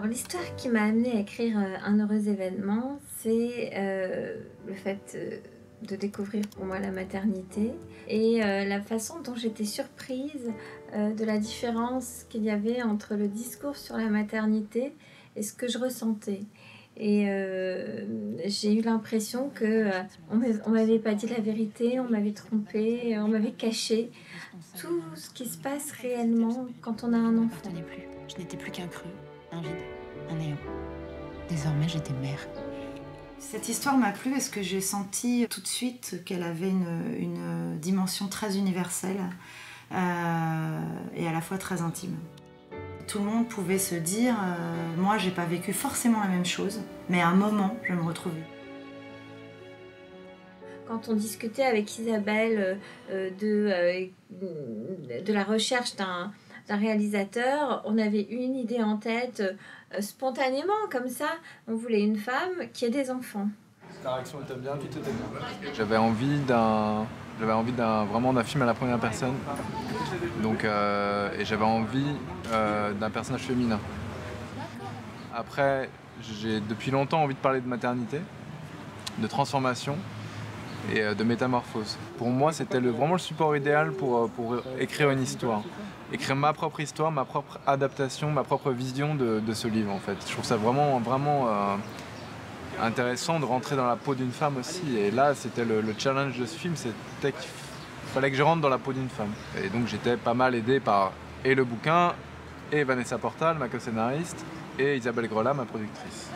Alors l'histoire qui m'a amenée à écrire Un heureux événement, c'est le fait de découvrir pour moi la maternité et la façon dont j'étais surprise de la différence qu'il y avait entre le discours sur la maternité et ce que je ressentais. Et j'ai eu l'impression que on m'avait pas dit la vérité, on m'avait trompée, on m'avait caché tout ce qui se passe réellement quand on a un enfant. Je n'étais plus qu'un creux, un vide, un néant. Désormais, j'étais mère. Cette histoire m'a plu parce que j'ai senti tout de suite qu'elle avait une dimension très universelle et à la fois très intime. Tout le monde pouvait se dire moi j'ai pas vécu forcément la même chose, mais à un moment je me retrouvais. Quand on discutait avec Isabelle de la recherche d'un réalisateur, on avait une idée en tête spontanément, comme ça. On voulait une femme qui ait des enfants. La réaction était bien, tout était bien. J'avais envie vraiment d'un film à la première personne. Donc, et j'avais envie d'un personnage féminin. Après, j'ai depuis longtemps envie de parler de maternité, de transformation et de métamorphose. Pour moi, c'était vraiment le support idéal pour écrire une histoire. Écrire ma propre histoire, ma propre adaptation, ma propre vision de ce livre en fait. Je trouve ça vraiment intéressant de rentrer dans la peau d'une femme aussi. Et là, c'était le challenge de ce film, c'était qu'il fallait que je rentre dans la peau d'une femme. Et donc j'étais pas mal aidé par et le bouquin, et Vanessa Portal, ma co-scénariste, et Isabelle Grelat, ma productrice.